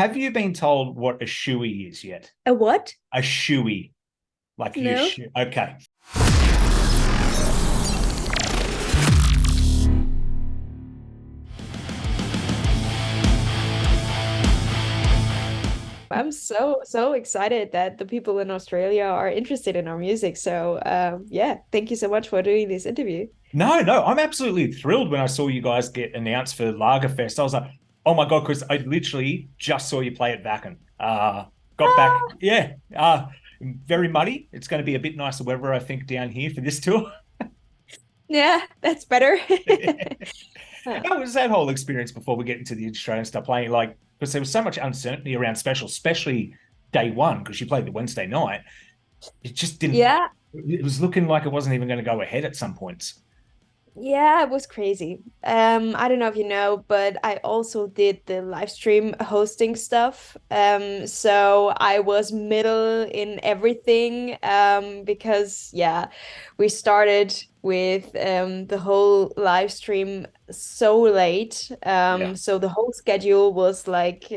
Have you been told what a shoey is yet? A what? A shoey, like you No. shoe. Okay. I'm so excited that the people in Australia are interested in our music. So yeah, thank you so much for doing this interview. No, I'm absolutely thrilled when I saw you guys get announced for Lagerfest. I was like, oh my God, because I literally just saw you play at Wacken. Got back, Ah, yeah. Very muddy. It's going to be a bit nicer weather, I think, down here for this tour. yeah, that's better. How was that whole experience before we get into the Australian stuff playing? Like, because there was so much uncertainty around special, especially day one, because you played the Wednesday night. It just didn't, Yeah, it was looking like it wasn't even going to go ahead at some points. yeah, it was crazy. I don't know if you know, but I also did the live stream hosting stuff. So I was middle in everything. Because yeah, we started with the whole live stream so late. Yeah. So the whole schedule was like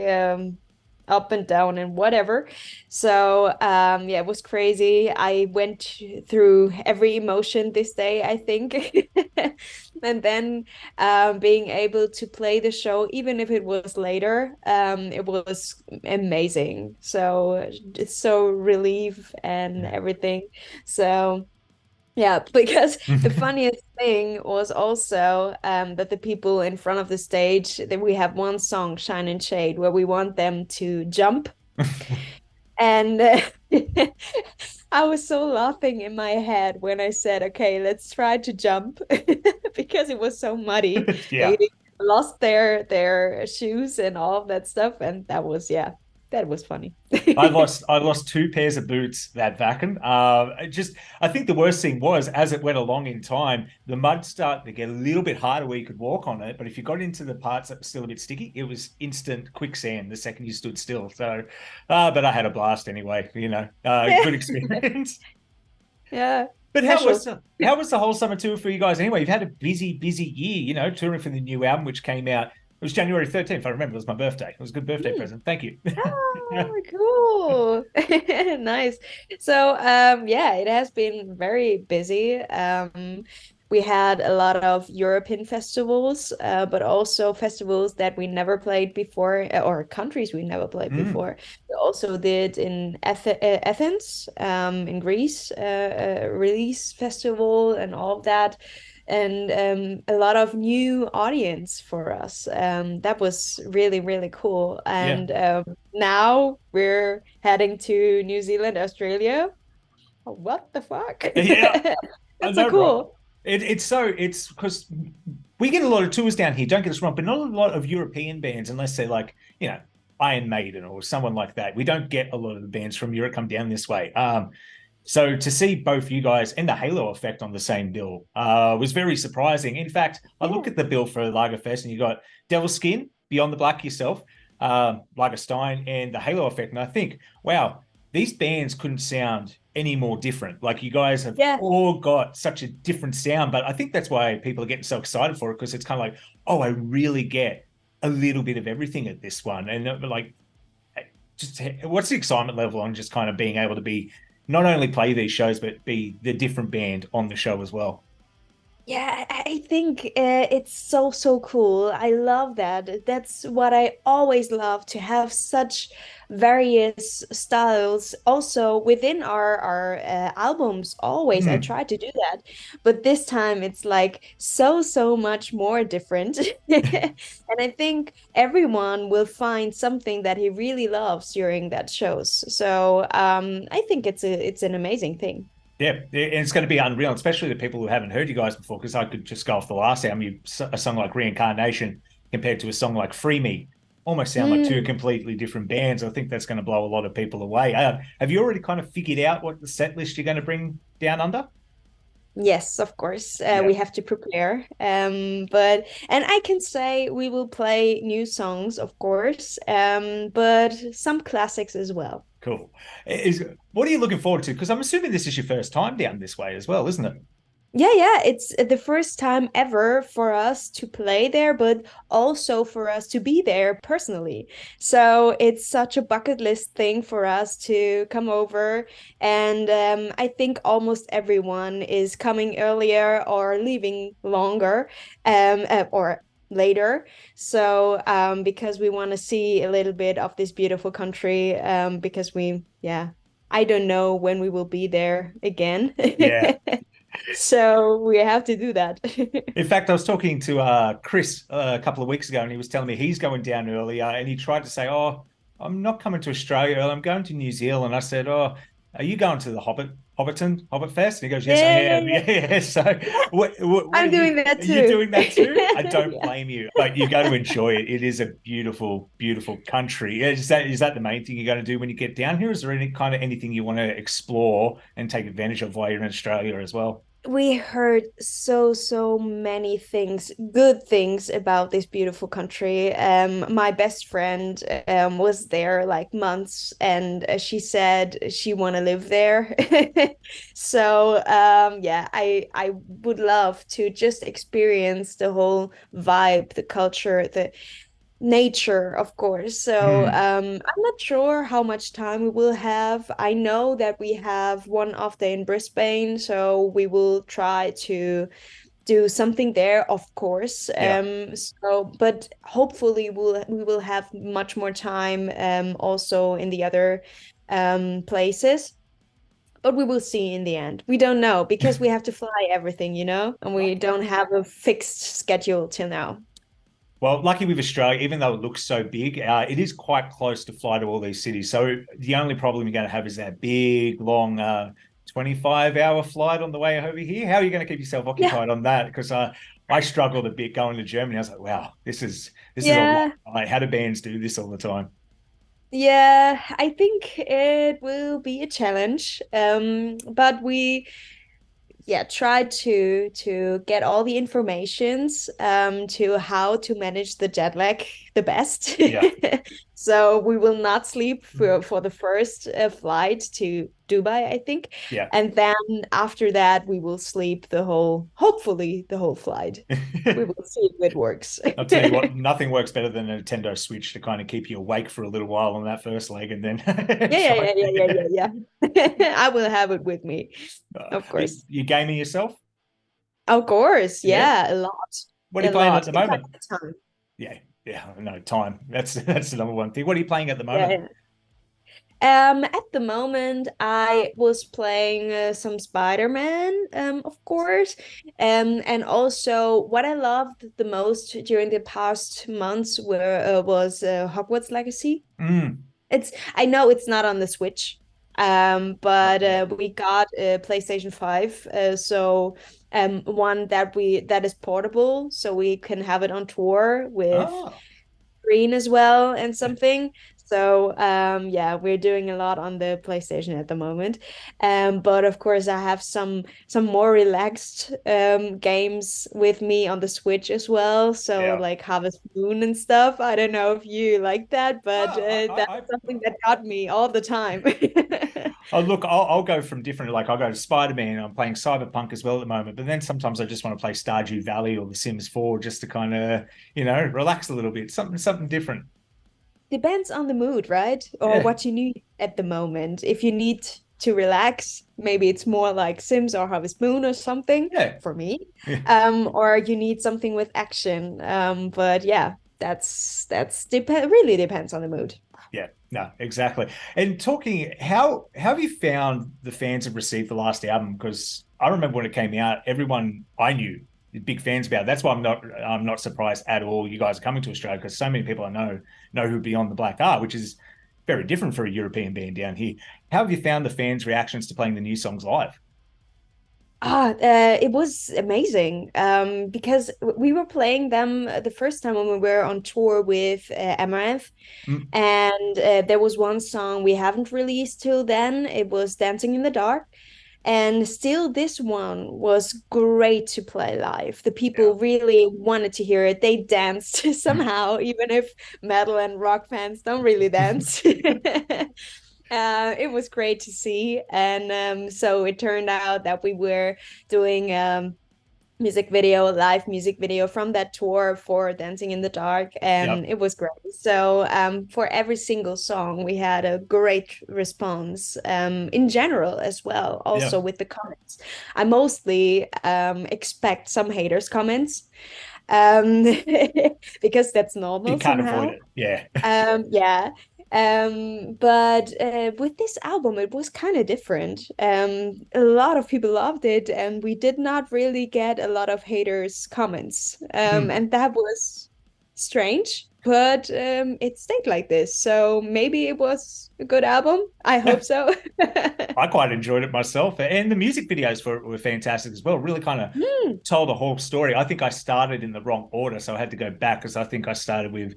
up and down and whatever. So yeah, it was crazy. I went through every emotion this day, I think. And then being able to play the show, even if it was later, it was amazing. So it's so relief and everything. So yeah, because the funniest thing was also that the people in front of the stage, that we have one song, Shine and Shade, where we want them to jump. And I was so laughing in my head when I said, okay, let's try to jump because it was so muddy. Yeah. They lost their shoes and all of that stuff. And that was, yeah, that was funny. I lost two pairs of boots that vacuum. I think the worst thing was as it went along in time, the mud started to get a little bit harder where you could walk on it. But if you got into the parts that were still a bit sticky, it was instant quicksand the second you stood still. So, but I had a blast anyway. Good experience. Yeah, But how special. was how was the whole summer tour for you guys anyway? You've had a busy year. Touring for the new album which came out. It was January 13th. I remember it was my birthday. It was a good birthday Hmm. present. Thank you. Oh, cool. Nice. So, yeah, it has been very busy. We had a lot of European festivals, but also festivals that we never played before, or countries we never played Mm. before. We also did in Athens, in Greece, release festival and all of that, and a lot of new audience for us. That was really, really cool. Yeah. And now we're heading to New Zealand, Australia. Oh, what the fuck? Yeah. I That's so know, right? cool. It's because we get a lot of tours down here. Don't get us wrong, but not a lot of European bands, unless they're like Iron Maiden or someone like that. We don't get a lot of the bands from Europe come down this way. So to see both you guys and the Halo Effect on the same bill was very surprising. In fact, I look Yeah. at the bill for Lagerfest, and you got Devil's Skin, Beyond the Black yourself, Lagerstein, and the Halo Effect, and I think, wow, these bands couldn't sound any more different. Like you guys have Yeah. all got such a different sound, but I think that's why people are getting so excited for it because it's kind of like, oh, I really get a little bit of everything at this one, and like, just what's the excitement level on just kind of being able to be not only play these shows but be the different band on the show as well. Yeah, I think it's so cool. I love that. That's what I always love, to have such various styles also within our albums. Always, I Hmm. try to do that, but this time it's like so much more different. And I think everyone will find something that he really loves during that shows. So I think it's an amazing thing. Yeah, and it's going to be unreal, especially the people who haven't heard you guys before. Because I could just go off the last album, a song like Reincarnation compared to a song like Free Me, almost sound like two Mm. completely different bands. I think that's going to blow a lot of people away. Have you already kind of figured out what the set list you're going to bring down under? Yes, of course. Yeah, We have to prepare. But and I can say we will play new songs, of course, but some classics as well. cool. Is What are you looking forward to? Because I'm assuming this is your first time down this way as well, isn't it? Yeah, it's the first time ever for us to play there, but also for us to be there personally. So it's such a bucket list thing for us to come over. And I think almost everyone is coming earlier or leaving longer, or later. So because we want to see a little bit of this beautiful country, because yeah, I don't know when we will be there again. Yeah. So we have to do that. In fact, I was talking to Chris a couple of weeks ago, and he was telling me he's going down earlier, and he tried to say, "Oh, I'm not coming to Australia early. I'm going to New Zealand." I said, "Oh, are you going to the Hobbit Fest?" And he goes, "Yes, I Yeah, yeah, am." yeah. Yeah. So, what I'm doing are that you too. doing that too? I don't Yeah. blame you, but you got to enjoy it. It is a beautiful, beautiful country. Is that the main thing you're going to do when you get down here? Is there any kind of anything you want to explore and take advantage of while you're in Australia as well? We heard so many things, good things about this beautiful country. My best friend was there like months, and she said she want to live there. So yeah, I would love to just experience the whole vibe, the culture, the nature, of course. So Mm, I'm not sure how much time we will have. I know that we have one off day in Brisbane, so we will try to do something there, of course. yeah. So but hopefully we will have much more time also in the other places. But we will see in the end. We don't know because we have to fly everything, and we don't have a fixed schedule till now. Well, lucky with Australia, even though it looks so big, it is quite close to fly to all these cities. So the only problem you're going to have is that big, long 25-hour flight on the way over here. How are you going to keep yourself Yeah. occupied on that? Because I struggled a bit going to Germany. I was like, wow, this is a lot. Yeah. Like, how do bands do this all the time? Yeah, I think it will be a challenge. But we try to get all the informations to how to manage the jet lag the best. Yeah. So we will not sleep for the first flight to Dubai, I think. Yeah. And then after that we will sleep hopefully the whole flight. We will see if it works. I'll tell you what, nothing works better than a Nintendo Switch to kind of keep you awake for a little while on that first leg and then Yeah, try. yeah, yeah, yeah, yeah, yeah, yeah. I will have it with me, of course. You gaming yourself? Of course, Yeah. yeah, a lot, What are a you playing at lot. the If I moment? have time. Yeah, yeah, no time. That's the number one thing. What are you playing at the Yeah, moment? yeah. At the moment, I was playing some Spider-Man, of course, and also what I loved the most during the past months was Hogwarts Legacy. Mm. I know it's not on the Switch, Not but yet. we got a PlayStation 5, so one that is portable, so we can have it on tour with Oh, screen as well and something. So yeah, we're doing a lot on the PlayStation at the moment. But of course I have some more relaxed games with me on the Switch as well. So yeah. like Harvest Moon and stuff. I don't know if you like that, but Oh, that's something that got me all the time. oh, look, I'll go from different. Like I'll go to Spider-Man. I'm playing Cyberpunk as well at the moment. But then sometimes I just want to play Stardew Valley or The Sims 4 just to kind of, relax a little bit. Something different. Depends on the mood, right? Or Yeah, what you need at the moment. If you need to relax, maybe it's more like Sims or Harvest Moon or something yeah, for me. yeah. Or you need something with action. But yeah, really depends on the mood. Yeah, no, exactly. And talking, how have you found the fans have received the last album? Because I remember when it came out, everyone I knew big fans about it. That's why I'm not surprised at all. You guys are coming to Australia because so many people I know who Beyond the Black are, which is very different for a European band down here. How have you found the fans' reactions to playing the new songs live? It was amazing. Because we were playing them the first time when we were on tour with Amaranth. Mm, And there was one song we haven't released till then. It was Dancing in the Dark. And still, this one was great to play live. The yeah. people really wanted to hear it. They danced somehow, even if metal and rock fans don't really dance. It was great to see. And so it turned out that we were doing live music video from that tour for Dancing in the Dark, and Yep. it was great. So for every single song, we had a great response in general as well, also Yep. with the comments. I mostly expect some haters comments um because that's You normal can't avoid somehow. it. Yeah. Yeah. But with this album, it was kind of different. A lot of people loved it, and we did not really get a lot of haters' comments. Hmm. And that was strange, but it stayed like this. So maybe it was a good album. I hope Yeah. so. I quite enjoyed it myself. And the music videos for it were fantastic as well. Really kind of Hmm. told the whole story. I think I started in the wrong order, so I had to go back because I think I started with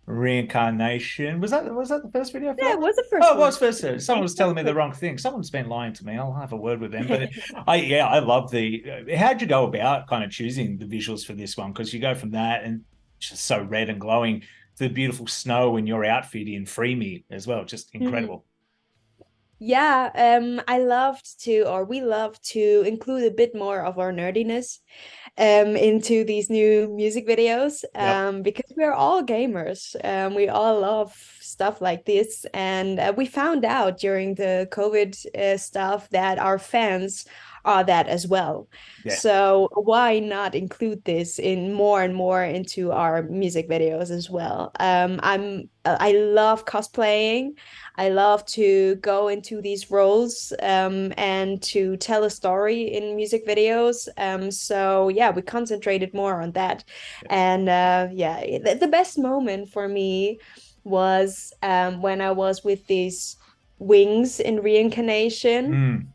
Reincarnation. Was that the first video for Yeah, that it one? was the Oh, first it was one. first. Someone was telling me the wrong thing. Someone's been lying to me. I'll have a word with them. But I love the. How'd you go about kind of choosing the visuals for this one? Because you go from that and it's just so red and glowing to the beautiful snow in your outfit in Free Me as well. Just Mhm. incredible. Yeah, I loved to, or we love to include a bit more of our nerdiness into these new music videos Yep. because we're all gamers. We all love stuff like this. And we found out during the COVID stuff that our fans are that as well. Yeah. So why not include this in more and more into our music videos as well? I love cosplaying. I love to go into these roles and to tell a story in music videos. So yeah, we concentrated more on that. And yeah, the best moment for me was when I was with these wings in reincarnation Mm.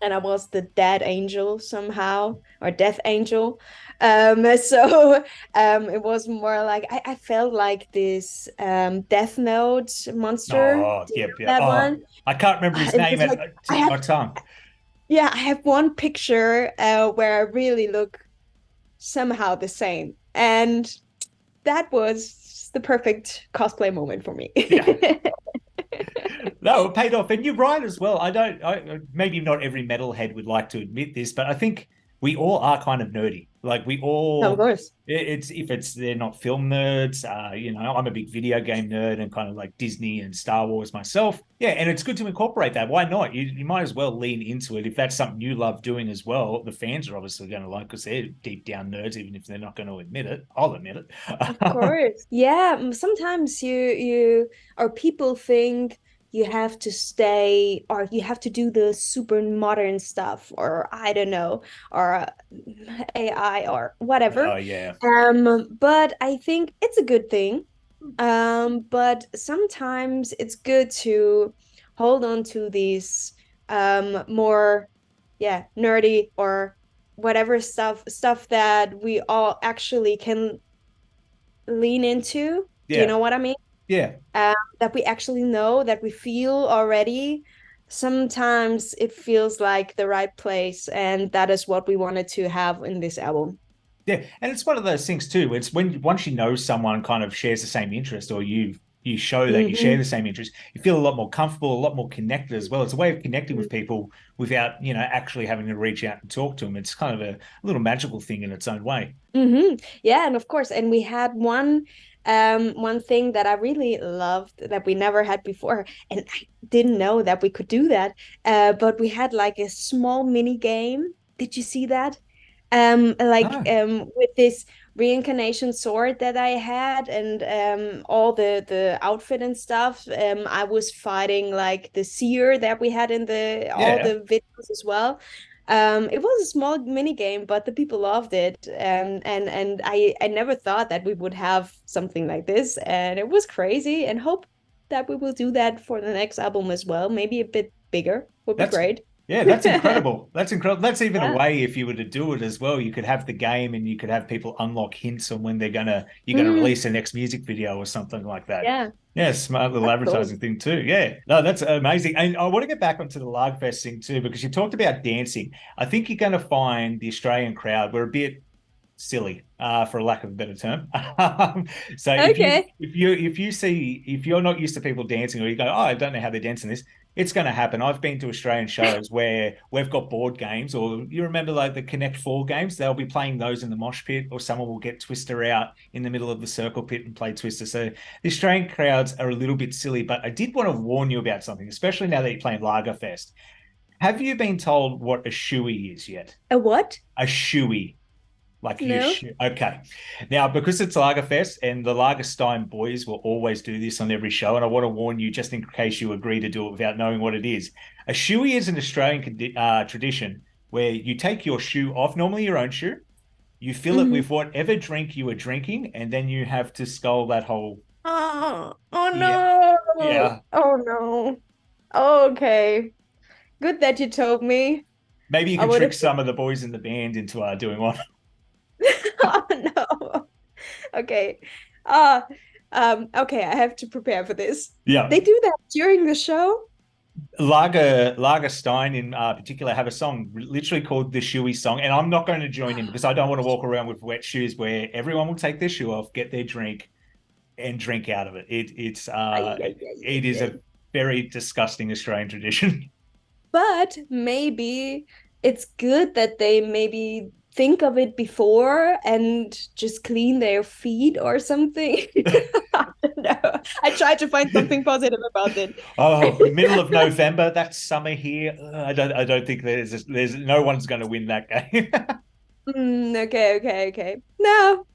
and I was the dead angel somehow, or death angel. So it was more like I felt like this Death Note monster. Oh, Do you yep, know yep. that Oh, one? I can't remember his It name was at like I tip of have, my tongue. yeah, I have one picture where I really look somehow the same, and that was the perfect cosplay moment for me. Yeah. No, it paid off. And you're right as well. Maybe not every metalhead would like to admit this, but I think we all are kind of nerdy. Like we Of all, course. it's if it's they're not film nerds. I'm a big video game nerd and kind of like Disney and Star Wars myself. Yeah, and it's good to incorporate that. Why not? You might as well lean into it if that's something you love doing as well. The fans are obviously going to like because they're deep down nerds, even if they're not going to admit it. I'll admit Of it. course. Yeah, sometimes you or people think you have to stay or you have to do the super modern stuff or I don't know or AI or Oh whatever. yeah, But I think it's a good thing. But sometimes it's good to hold on to these more yeah, nerdy or whatever stuff that we all actually can lean into. Do you yeah, know what I mean? yeah. That we actually know, that we feel already. Sometimes it feels like the right place, and that is what we wanted to have in this album. Yeah, and it's one of those things too. It's when once you know someone kind of shares the same interest, or you show that you share Hmm. the same interest, you feel a lot more comfortable, a lot more connected as well. It's a way of connecting with people without actually having to reach out and talk to them. It's kind of a little magical thing in its own way. Yeah, and of course, and we had one thing that I really loved that we never had before, and I didn't know that we could do that. But we had like a small mini game. Did you see that? Like Oh, with this reincarnation sword that I had and all the outfit and stuff. I was fighting like the seer that we had in the all yeah, the videos as well. It was a small mini game, but the people loved it. And I never thought that we would have something like this, and it was crazy. And hope that we will do that for the next album as well. Maybe a bit bigger would be that's great. yeah, that's incredible. That's incredible. That's even a Yeah. way if you were to do it as well. You could have the game and you could have people unlock hints on when you're gonna Mm, release the next music video or something like that. yeah, Yeah, smart little that's cool. advertising thing too. Yeah. No, that's amazing. And I want to get back onto the Lagerfest thing too, because you talked about dancing. I think you're going to find the Australian crowd were a bit silly, for a lack of a better term. So Okay. if you're not used to people dancing, or you go, oh, I don't know how they're dancing this, it's going to happen. I've been to Australian shows where we've got board games, or you remember like the Connect Four games? They'll be playing those in the mosh pit, or someone will get Twister out in the middle of the circle pit and play Twister. So the Australian crowds are a little bit silly, but I did want to warn you about something, especially now that you're playing Lagerfest. Have you been told what a shoey is yet? A what? A shoey. Like you No. okay. Now, because it's Lagerfest and the Lagerstein boys will always do this on every show, and I want to warn you just in case you agree to do it without knowing what it is. A shoey is an Australian tradition where you take your shoe off, normally your own shoe, you fill it Mhm. with whatever drink you are drinking, and then you have to scull that whole. Oh Yeah, no. yeah. Oh no. Okay. Good that you told me. Maybe you I can would trick have. some of the boys in the band into doing one. Oh no. Okay. Uh okay, I have to prepare for this. Yeah. They do that during the show? Lagerstein in particular have a song literally called the Shoey song, and I'm not going to join in because I don't want to walk around with wet shoes where everyone will take their shoe off, get their drink, and drink out of it. Ay, ay, ay, It ay, is ay. a very disgusting Australian tradition. But maybe it's good that they maybe think of it before and just clean their feet or something. I don't know. I tried to find something positive about it. Oh, middle of November, that's summer here. I don't think there's no one's going to win that game. Okay, okay, okay. No,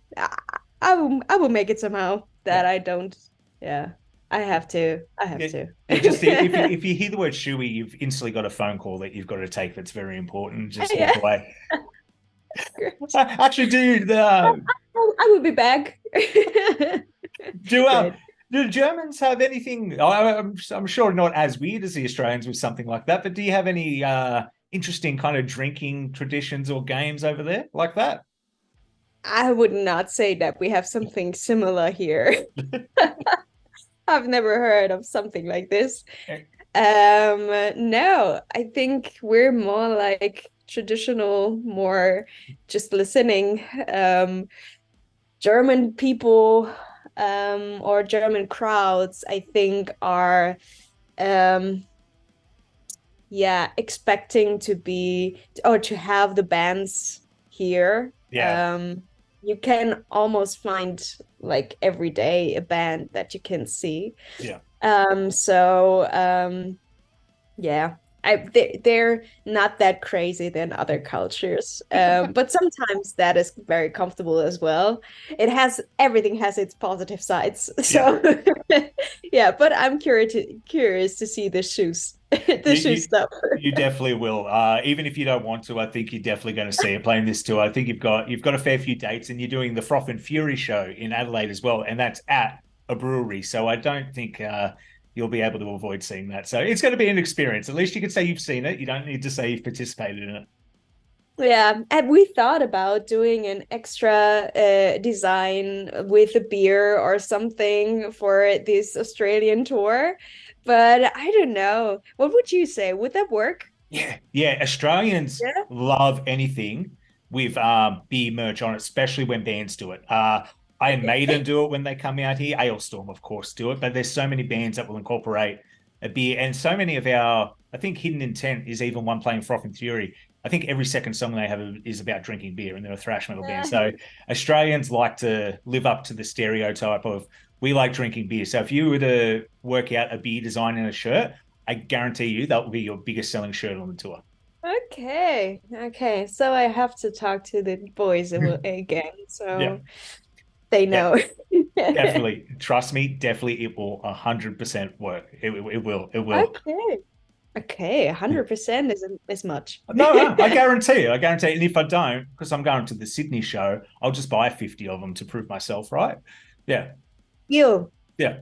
I will make it somehow Yeah. that I don't. Yeah, I have to. I have It, to. just if you hear the word shoey, you've instantly got a phone call that you've got to take. That's very important. Just walk Yeah, away. great. Actually, dude, I will be back. do Great. do the Germans have anything? I'm sure not as weird as the Australians with something like that. But do you have any interesting kind of drinking traditions or games over there like that? I would not say that we have something similar here. I've never heard of something like this. No, I think we're more like traditional, more just listening. German people, or German crowds, I think are um yeah, expecting to be or to have the bands here. Yeah, You can almost find like every day a band that you can see. yeah, Yeah, they're not that crazy than other cultures. But sometimes that is very comfortable as well. Everything has its positive sides. yeah. So yeah, but I'm curious to see the shoes, the You, shoe you stuff. you definitely will. Even if you don't want to, I think you're definitely going to see it playing this tour. I think you've got a fair few dates, and you're doing the Froth and Fury show in Adelaide as well, and that's at a brewery. So I don't think you'll be able to avoid seeing that. So it's going to be an experience. At least you can say you've seen it. You don't need to say you've participated in it. Yeah, and we thought about doing an extra design with a beer or something for this Australian tour, but I don't know. What would you say? Would that work? Yeah, yeah. Australians Yeah. love anything with beer merch on it, especially when bands do it. Iron Maiden do it when they come out here. Ailstorm, of course, do it. But there's so many bands that will incorporate a beer, and so many of our. I think Hidden Intent is even one playing Froth and Fury. I think every second song they have is about drinking beer, and they're a thrash metal band. So Australians like to live up to the stereotype of we like drinking beer. So if you were to work out a beer design in a shirt, I guarantee you that will be your biggest selling shirt on the tour. Okay, okay. So I have to talk to the boys again, Yeah, so they yeah, know. definitely. Trust me, definitely, it will 100% work. It will. It will. Okay. Okay, 100% is much. No, no, I guarantee you. I guarantee you. And if I don't, because I'm going to the Sydney show, I'll just buy 50 of them to prove myself right. Yeah, You. yeah.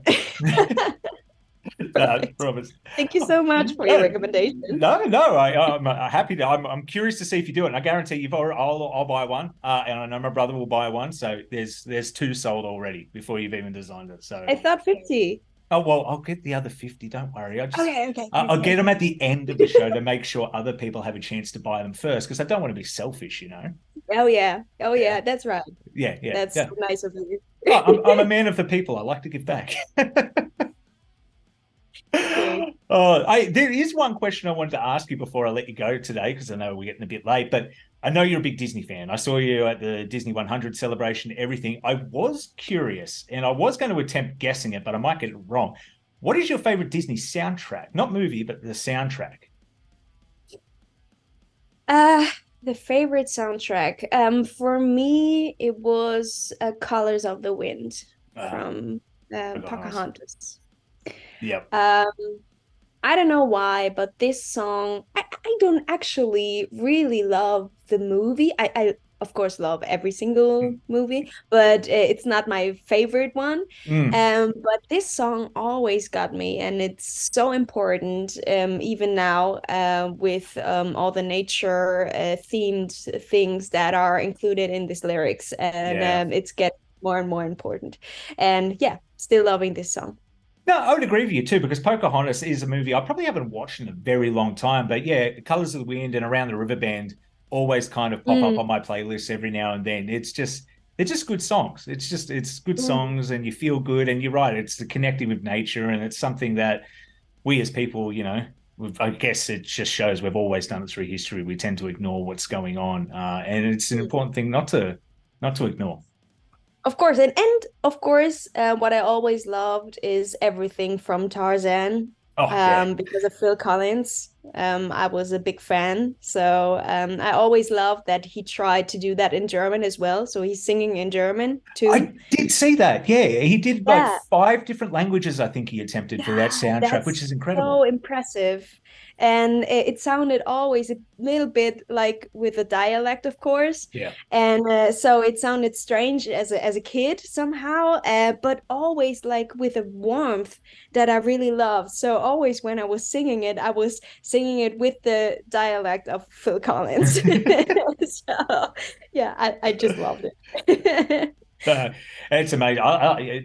Perfect. Promise. Thank you so much for your No, recommendation. no. I'm happy to. I'm curious to see if you do it. And I guarantee you've already. I'll buy one, and I know my brother will buy one. So there's two sold already before you've even designed it. So I thought 50. Oh, well, I'll get the other 50. Don't worry. Okay, I'll get okay. them at the end of the show to make sure other people have a chance to buy them first, because I don't want to be selfish, you know? Oh yeah. Oh Yeah. yeah, that's right. Yeah. Yeah. That's Yeah. so nice of you. Oh, I'm a man of the people. I like to give back. Great. There is one question I wanted to ask you before I let you go today, because I know we're getting a bit late, but I know you're a big Disney fan. I saw you at the Disney 100 celebration, everything. I was curious, and I was going to attempt guessing it, but I might get it wrong. What is your favorite Disney soundtrack? Not movie, but the soundtrack. Uh, the favorite soundtrack. For me, it was Colors of the Wind from Pocahontas. Pocahontas. Yep. Um, I don't know why, but this song, I don't actually really love the movie. I of course love every single movie, but it's not my favorite one. Mm, But this song always got me, and it's so important, even now, with all the nature themed things that are included in these lyrics, and yeah. it's getting more and more important. And yeah, still loving this song. No, I would agree with you too, because Pocahontas is a movie I probably haven't watched in a very long time. But yeah, Colors of the Wind and Around the River Band always kind of pop up on Mm, my playlist every now and then. They're just good songs. It's good mm. songs and you feel good. And you're right, it's the connecting with nature, and it's something that we as people, I guess it just shows we've always done it through history. We tend to ignore what's going on, and it's an important thing not to ignore. Of course, and of course, what I always loved is everything from Tarzan, Oh yeah. because of Phil Collins. I was a big fan, so I always loved that he tried to do that in German as well. So he's singing in German I too. did see that. Yeah, he did like Yeah, 5 different languages. I think he attempted for that yeah, soundtrack, which that's is incredible. so impressive. And it sounded always a little bit like with a dialect, of course. Yeah. And so it sounded strange as a kid somehow, but always like with a warmth that I really loved. So always when I was singing it, I was singing it with the dialect of Phil Collins. So yeah, I just loved it. Uh, it's amazing.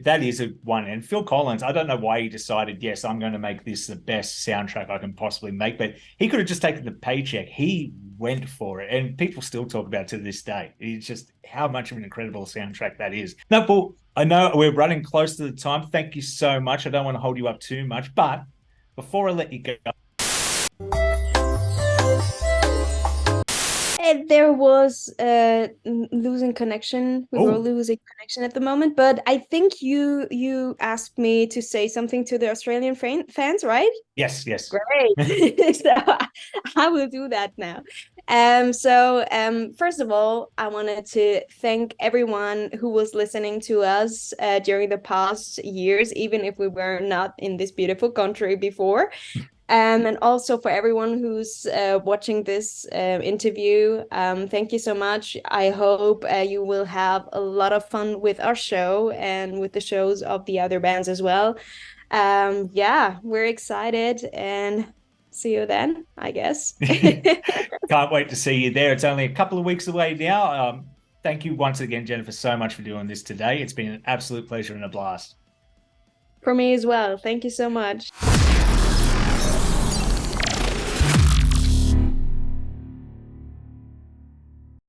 That is a one. And Phil Collins, I don't know why he decided, yes, I'm going to make this the best soundtrack I can possibly make, but he could have just taken the paycheck. He went for it, and people still talk about it to this day. It's just how much of an incredible soundtrack that is. No, Paul, I know we're running close to the time. Thank you so much. I don't want to hold you up too much, but before I let you go, And there was losing connection. We were oh, losing connection at the moment, but I think you asked me to say something to the Australian fans, right? yes, yes. Great. So I will do that now. First of all, I wanted to thank everyone who was listening to us during the past years, even if we were not in this beautiful country before. And also for everyone who's watching this interview, thank you so much. I hope you will have a lot of fun with our show and with the shows of the other bands as well. Yeah, we're excited and see you then, I guess. Can't wait to see you there. It's only a couple of weeks away now. Thank you once again, Jennifer, so much for doing this today. It's been an absolute pleasure and a blast. For me as well. Thank you so much.